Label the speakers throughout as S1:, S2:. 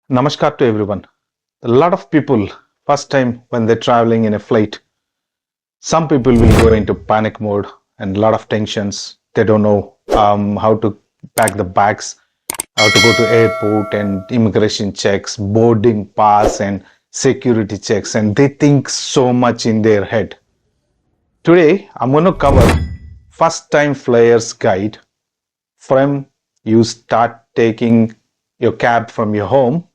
S1: Namaskar to everyone. A lot of people, first time when they're traveling in a flight, some people will go into panic mode and a lot of tensions. They don't know how to pack the bags, how to go to airport and immigration checks, boarding pass and security checks, and they think so much in their head. Today, I'm going to cover first time flyers guide from you start taking your cab from your home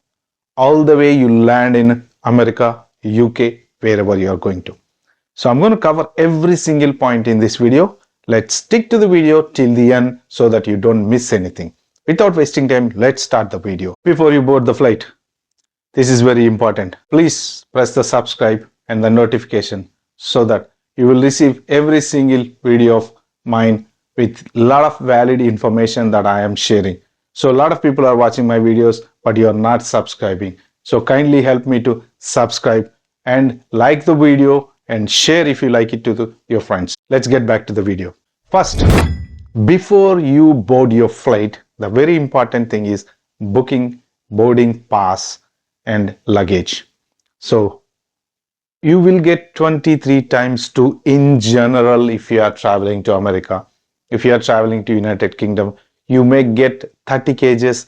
S1: all the way you land in America, UK, wherever you are going to. So I'm going to cover every single point in this video. Let's stick to the video till the end so that you don't miss anything. Without wasting time, let's start the video. Before you board the flight, this is very important. Please press the subscribe and the notification so that you will receive every single video of mine with a lot of valid information that I am sharing. So a lot of people are watching my videos, but you are not subscribing. So kindly help me to subscribe and like the video and share if you like it to your friends. Let's get back to the video. First, before you board your flight, the very important thing is booking boarding pass and luggage. So you will get 23 times 2 in general if you are traveling to America. If you are traveling to United Kingdom, you may get 30 kgs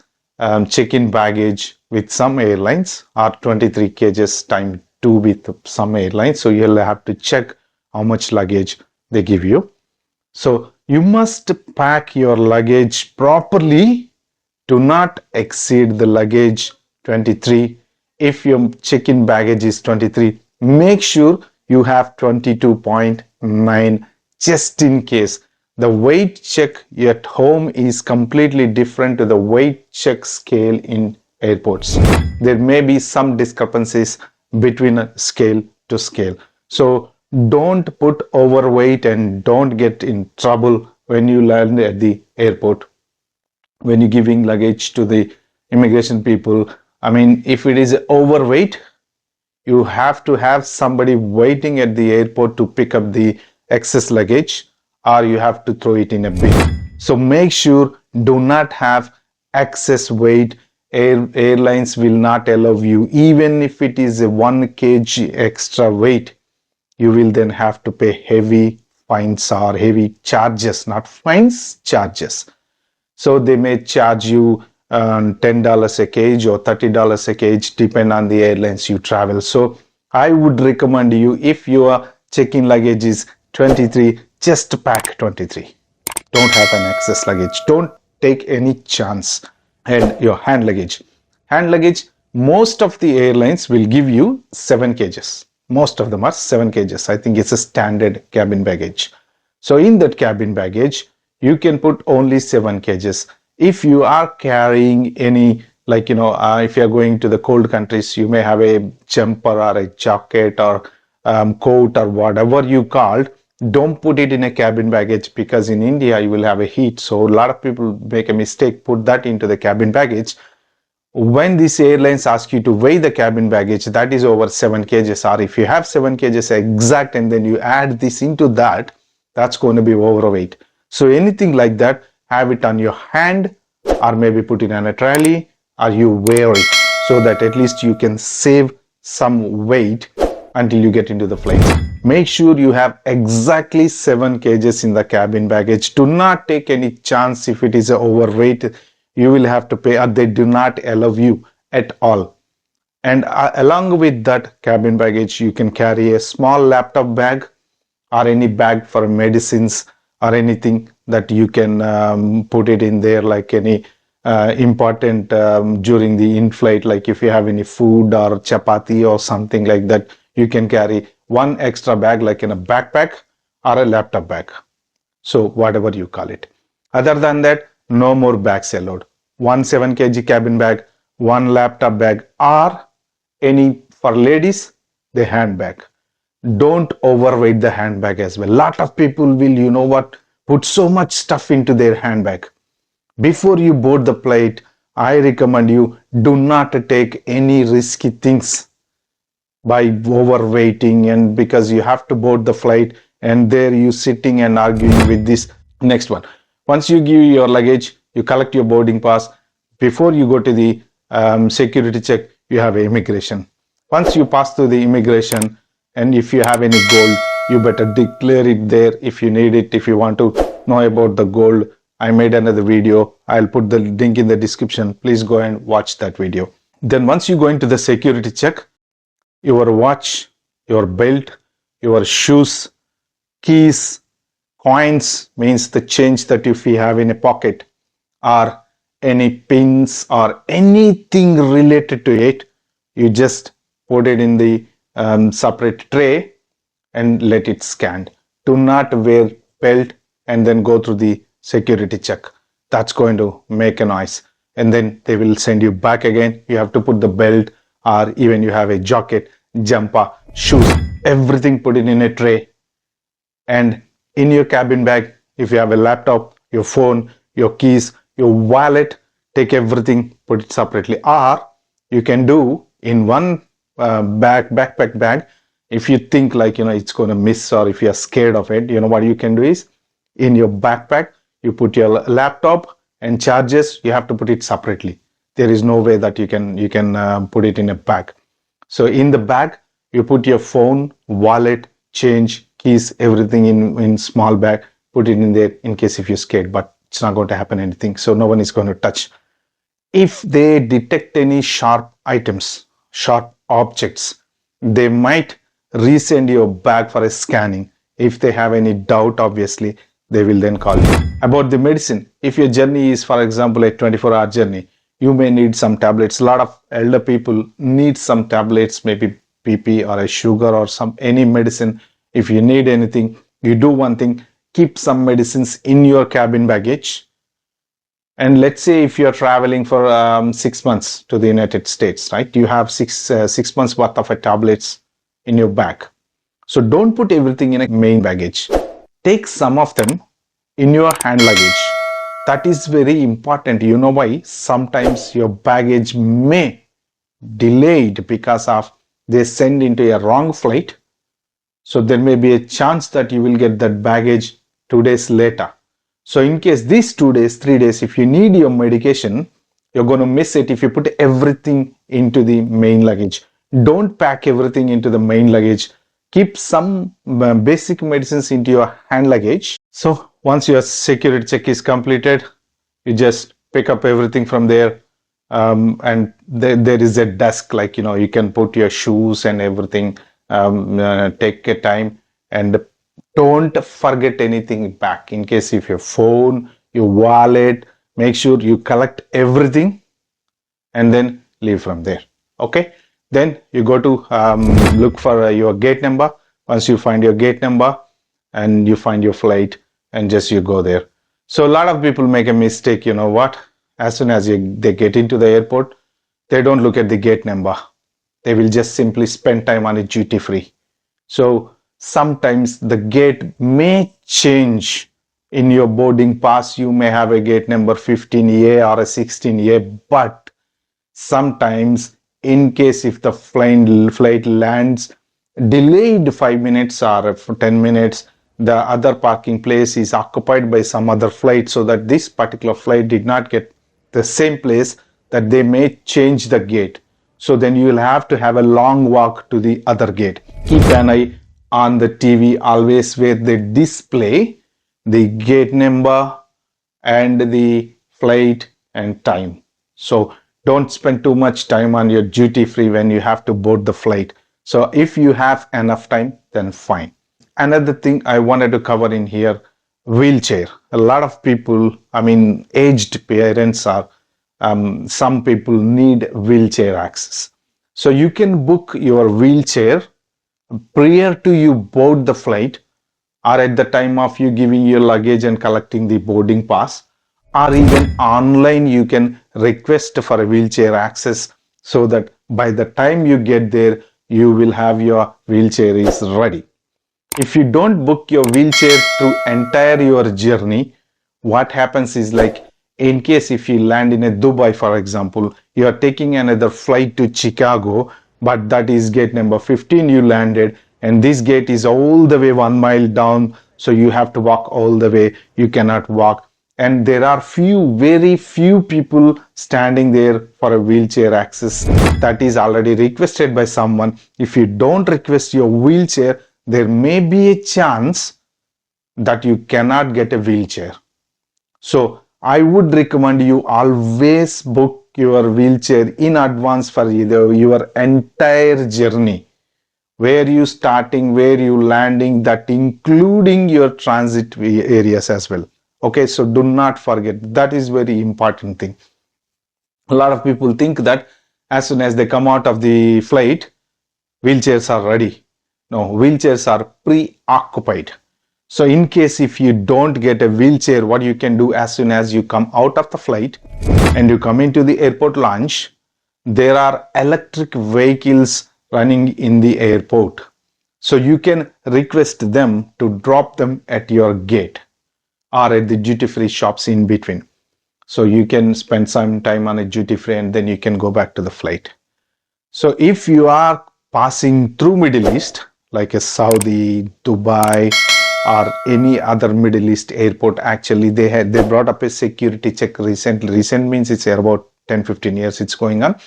S1: check-in baggage with some airlines or 23 kgs time 2 with some airlines. So you'll have to check how much luggage they give you. So you must pack your luggage properly. Do not exceed the luggage 23. If your check-in baggage is 23, make sure you have 22.9 just in case. The weight check at home is completely different to the weight check scale in airports. There may be some discrepancies between scale to scale. So don't put overweight and don't get in trouble when you land at the airport. When you're giving luggage to the immigration people, I mean, if it is overweight, you have to have somebody waiting at the airport to pick up the excess luggage, or you have to throw it in a bin. So make sure do not have excess weight. Airlines will not allow you, even if it is a 1 kg extra weight, you will then have to pay heavy fines or heavy charges, not fines, charges. So they may charge you $10 a kg or $30 a kg, depend on the airlines you travel. So I would recommend you, if your check-in luggage is 23, just pack 23. Don't have an excess luggage. Don't take any chance. And your hand luggage. Hand luggage, most of the airlines will give you 7 kgs. Most of them are 7 kgs. I think it's a standard cabin baggage. So in that cabin baggage, you can put only 7 kgs. If you are carrying any, like, if you are going to the cold countries, you may have a jumper or a jacket or coat or whatever you called. Don't put it in a cabin baggage, because in India you will have a heat. So a lot of people make a mistake, put that into the cabin baggage. When these airlines ask you to weigh the cabin baggage, that is over 7 kgs, or if you have 7 kgs exact and then you add this into that, that's going to be overweight. So anything like that, have it on your hand, or maybe put it on a trolley, or you wear it, so that at least you can save some weight until you get into the flight. Make sure you have exactly 7 kgs in the cabin baggage. Do not take any chance. If it is overweight, you will have to pay, or they do not allow you at all. And along with that cabin baggage, you can carry a small laptop bag or any bag for medicines or anything that you can put it in there, like any important during the in-flight, like if you have any food or chapati or something like that, you can carry one extra bag, like in a backpack or a laptop bag. So whatever you call it. Other than that, no more bags allowed. 1 7 kg cabin bag, 1 laptop bag, or any, for ladies, the handbag. Don't overweight the handbag as well. Lot of people will, put so much stuff into their handbag. Before you board the flight, I recommend you do not take any risky things by overweighting, and because you have to board the flight and there you sitting and arguing with this. Next one, once you give your luggage, you collect your boarding pass. Before you go to the security check, you have immigration. Once you pass through the immigration, and if you have any gold, you better declare it there if you need it. If you want to know about the gold, I made another video. I'll put the link in the description. Please go and watch that video. Then once you go into the security check, your watch, your belt, your shoes, keys, coins, means the change that if you have in a pocket, or any pins or anything related to it, you just put it in the separate tray and let it scan. Do not wear belt and then go through the security check. That's going to make a noise, and then they will send you back again. You have to put the belt, or even you have a jacket, jumper, shoes, everything, put it in a tray. And in your cabin bag, if you have a laptop, your phone, your keys, your wallet, take everything, put it separately. Or you can do in one backpack bag. If you think like, it's going to miss, or if you're scared of it, what you can do is, in your backpack, you put your laptop and charges. You have to put it separately. There is no way that you can put it in a bag. So in the bag, you put your phone, wallet, change, keys, everything in small bag. Put it in there in case if you're scared, but it's not going to happen anything. So no one is going to touch. If they detect any sharp items, sharp objects, they might resend your bag for a scanning. If they have any doubt, obviously, they will then call you. About the medicine, if your journey is, for example, a 24-hour journey, you may need some tablets. A lot of elder people need some tablets, maybe PP or a sugar or any medicine. If you need anything, you do one thing, keep some medicines in your cabin baggage. And let's say if you're traveling for 6 months to the United States, right? You have six months worth of tablets in your bag. So don't put everything in a main baggage. Take some of them in your hand luggage. That is very important. You know why? Sometimes your baggage may delayed because of they send into a wrong flight. So there may be a chance that you will get that baggage 2 days later. So in case these 2 days, 3 days, if you need your medication, you're going to miss it if you put everything into the main luggage. Don't pack everything into the main luggage. Keep some basic medicines into your hand luggage. So once your security check is completed, you just pick up everything from there. And there is a desk, like, you can put your shoes and everything. Take a time and don't forget anything back. In case if your phone, your wallet, make sure you collect everything and then leave from there. Okay. Then you go to look for your gate number. Once you find your gate number and you find your flight, and just you go there. So a lot of people make a mistake. You know what? As soon as they get into the airport, they don't look at the gate number. They will just simply spend time on a duty free. So sometimes the gate may change. In your boarding pass, you may have a gate number 15A or a 16A, but sometimes in case if the flight lands delayed 5 minutes or 10 minutes, the other parking place is occupied by some other flight, so that this particular flight did not get the same place, that they may change the gate. So then you will have to have a long walk to the other gate. Keep an eye on the TV always, where they display the gate number and the flight and time. So don't spend too much time on your duty free when you have to board the flight. So if you have enough time, then fine. Another thing I wanted to cover in here, wheelchair. A lot of people, aged parents or some people need wheelchair access. So you can book your wheelchair prior to you board the flight, or at the time of you giving your luggage and collecting the boarding pass, or even online you can request for a wheelchair access, so that by the time you get there, you will have your wheelchair is ready. If you don't book your wheelchair through entire your journey, what happens is, like, in case if you land in a Dubai, for example, you are taking another flight to Chicago, but that is gate number 15 you landed, and this gate is all the way 1 mile down, so you have to walk all the way. You cannot walk. and there are very few people standing there for a wheelchair access. That is already requested by someone. If you don't request your wheelchair, there may be a chance that you cannot get a wheelchair. So I would recommend you always book your wheelchair in advance for your entire journey. Where you starting, where you landing, that including your transit areas as well. Okay, so do not forget, that is very important thing. A lot of people think that as soon as they come out of the flight, wheelchairs are ready. No, wheelchairs are preoccupied. So in case if you don't get a wheelchair, what you can do as soon as you come out of the flight and you come into the airport lounge, there are electric vehicles running in the airport. So you can request them to drop them at your gate or at the duty-free shops in between. So you can spend some time on a duty-free and then you can go back to the flight. So if you are passing through Middle East, like a Saudi, Dubai, or any other Middle East airport, actually they brought up a security check recently. Recent means it's about 10-15 years it's going on.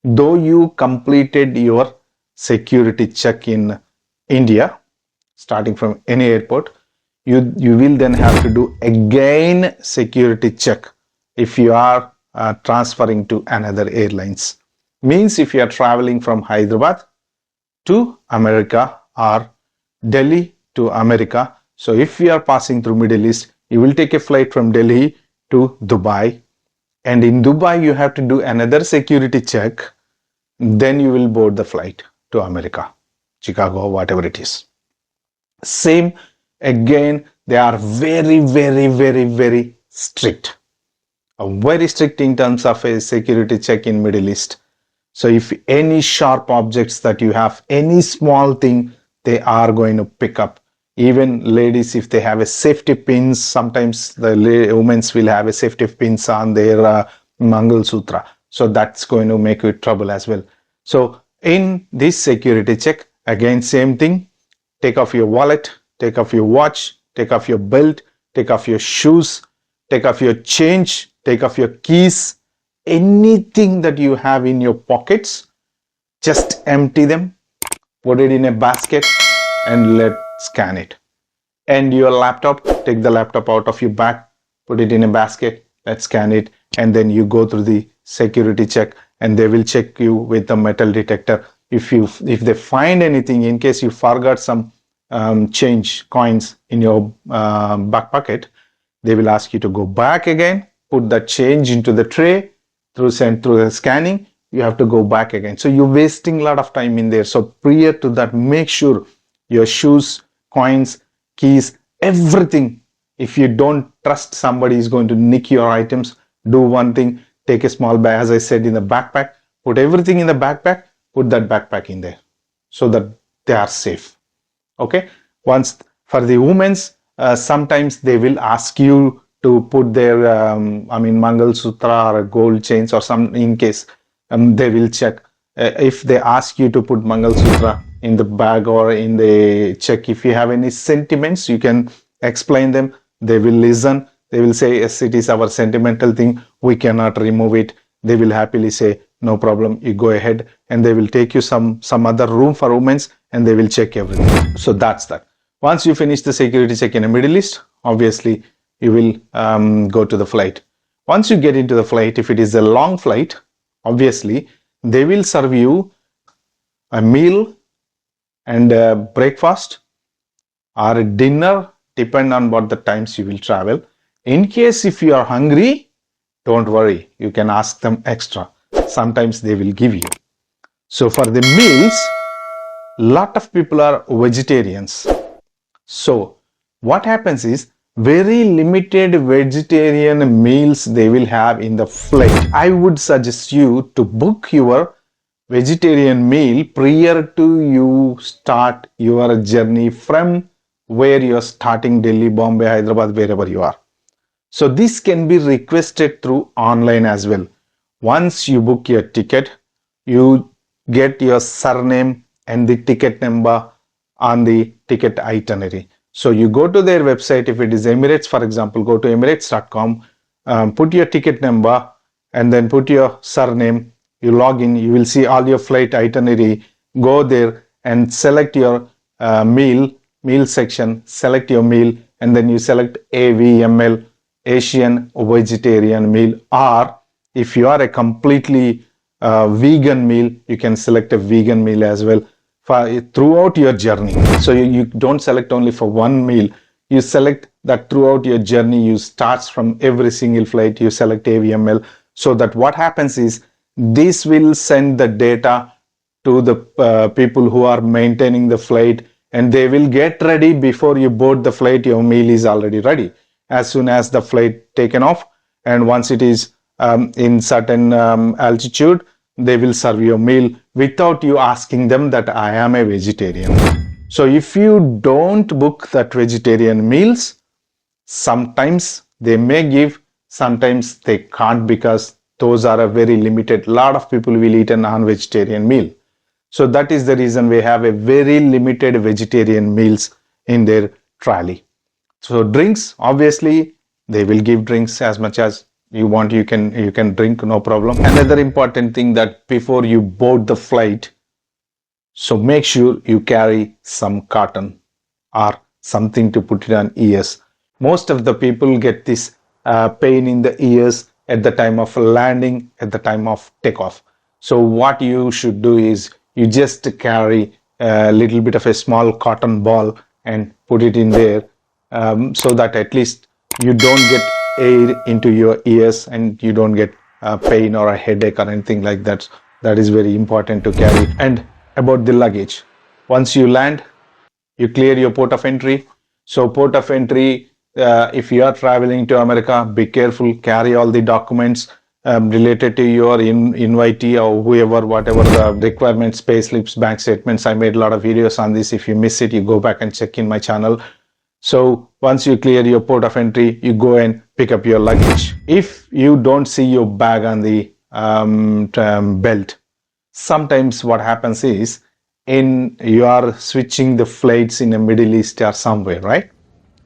S1: Though you completed your security check in India, starting from any airport, you will then have to do again security check if you are transferring to another airlines. Means if you are traveling from Hyderabad to America or Delhi to America. So if you are passing through Middle East, you will take a flight from Delhi to Dubai, and in Dubai you have to do another security check. Then you will board the flight to America, Chicago, whatever it is. Same again, they are very strict. Very strict in terms of a security check in Middle East. So if any sharp objects that you have, any small thing, they are going to pick up. Even ladies, if they have a safety pins, sometimes the women will have a safety pins on their Mangal Sutra. So that's going to make you trouble as well. So in this security check, again, same thing. Take off your wallet, take off your watch, take off your belt, take off your shoes, take off your change, take off your keys, anything that you have in your pockets, just empty them, put it in a basket and let's scan it. And your laptop, take the laptop out of your bag, put it in a basket, let's scan it, and then you go through the security check and they will check you with the metal detector. If they find anything, in case you forgot some change coins in your back pocket, they will ask you to go back again, put that change into the tray, through the scanning, you have to go back again. So you're wasting a lot of time in there. So prior to that, make sure your shoes, coins, keys, everything. If you don't trust somebody is going to nick your items, do one thing, take a small bag, as I said, in the backpack, put everything in the backpack, put that backpack in there so that they are safe. Okay. Once for the women's, sometimes they will ask you to put their, Mangal Sutra or gold chains or some, in case they will check. If they ask you to put Mangal Sutra in the bag or in the check, if you have any sentiments, you can explain them. They will listen. They will say, yes, it is our sentimental thing. We cannot remove it. They will happily say, no problem, you go ahead, and they will take you some other room for women's and they will check everything. So that's that. Once you finish the security check in the Middle East, obviously you will go to the flight. Once you get into the flight, if it is a long flight, obviously they will serve you a meal and a breakfast or a dinner, depend on what the times you will travel. In case if you are hungry, don't worry, you can ask them extra. Sometimes they will give you. So for the meals, lot of people are vegetarians. So what happens is, very limited vegetarian meals they will have in the flight. I would suggest you to book your vegetarian meal prior to you start your journey from where you are starting, Delhi, Bombay, Hyderabad, wherever you are. So this can be requested through online as well. Once you book your ticket, you get your surname and the ticket number on the ticket itinerary. So you go to their website. If it is Emirates, for example, go to emirates.com, put your ticket number and then put your surname. You log in, you will see all your flight itinerary. Go there and select your meal section, select your meal, and then you select AVML, Asian vegetarian meal, or if you are a completely vegan meal, you can select a vegan meal as well for throughout your journey. So you don't select only for one meal, you select that throughout your journey. You starts from every single flight, you select AVML, so that what happens is this will send the data to the people who are maintaining the flight, and they will get ready before you board the flight. Your meal is already ready as soon as the flight taken off, and once it is in certain altitude, they will serve your meal without you asking them that I am a vegetarian. So if you don't book that vegetarian meals, sometimes they may give, sometimes they can't, because those are a very limited. Lot of people will eat a non-vegetarian meal. So that is the reason we have a very limited vegetarian meals in their trolley. So drinks, obviously they will give drinks as much as you want. You can drink, no problem. Another important thing, that before you board the flight, so make sure you carry some cotton or something to put it on ears. Most of the people get this pain in the ears at the time of landing, at the time of takeoff. So what you should do is you just carry a little bit of a small cotton ball and put it in there, so that at least you don't get air into your ears and you don't get pain or a headache or anything like that. That is very important to carry. And about the luggage, once you land, you clear your port of entry. So port of entry, if you are traveling to America, be careful, carry all the documents related to your invitee or whoever, whatever the requirements, pay slips, bank statements. I made a lot of videos on this. If you miss it, you go back and check in my channel. So once you clear your port of entry, you go and pick up your luggage. If you don't see your bag on the belt, sometimes what happens is, you are switching the flights in the Middle East or somewhere, right?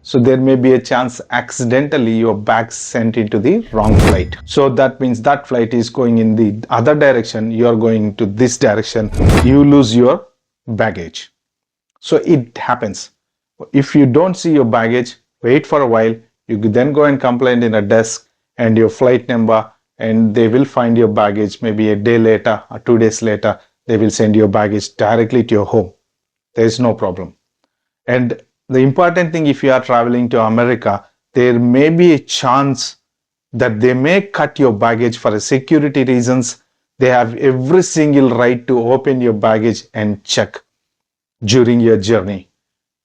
S1: So there may be a chance accidentally your bag sent into the wrong flight. So that means that flight is going in the other direction, you are going to this direction, you lose your baggage. So it happens. If you don't see your baggage, wait for a while. You then go and complain in a desk and your flight number, and they will find your baggage. Maybe a day later or 2 days later, they will send your baggage directly to your home. There is no problem. And the important thing, if you are traveling to America, there may be a chance that they may cut your baggage for security reasons. They have every single right to open your baggage and check during your journey.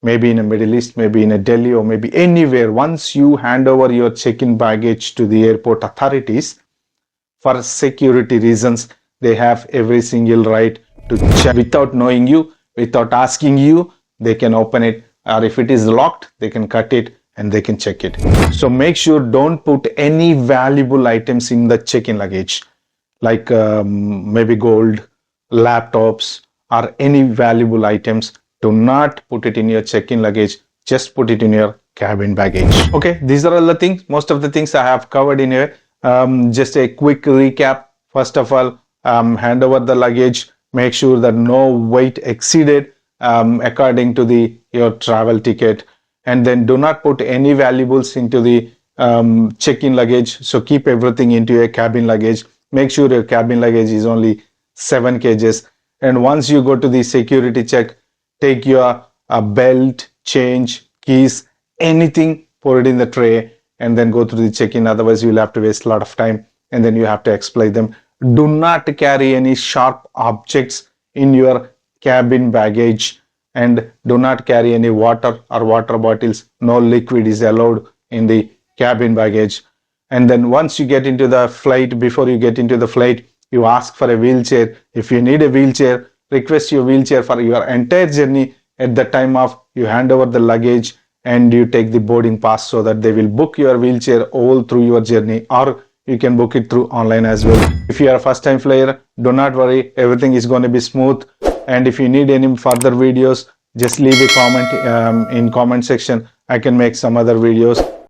S1: Maybe in a Middle East, maybe in a Delhi, or maybe anywhere. Once you hand over your check-in baggage to the airport authorities, for security reasons, they have every single right to check without knowing you, without asking you. They can open it, or if it is locked, they can cut it and they can check it. So make sure don't put any valuable items in the check-in luggage, like maybe gold, laptops, or any valuable items. Do not put it in your check-in luggage. Just put it in your cabin baggage. Okay, these are all the things. Most of the things I have covered in here. Just a quick recap. First of all, hand over the luggage. Make sure that no weight exceeded according to your travel ticket. And then do not put any valuables into the check-in luggage. So keep everything into your cabin luggage. Make sure your cabin luggage is only 7 kgs. And once you go to the security check, take your belt, change, keys, anything, pour it in the tray, and then go through the check-in. Otherwise, you'll have to waste a lot of time, and then you have to explain them. Do not carry any sharp objects in your cabin baggage, and do not carry any water or water bottles. No liquid is allowed in the cabin baggage. And then once you get into the flight, before you get into the flight, you ask for a wheelchair. If you need a wheelchair, request your wheelchair for your entire journey. At the time of you hand over the luggage and you take the boarding pass, so that they will book your wheelchair all through your journey, or you can book it through online as well. If you are a first time flyer, do not worry, everything is going to be smooth. And if you need any further videos, just leave a comment in comment section. I can make some other videos.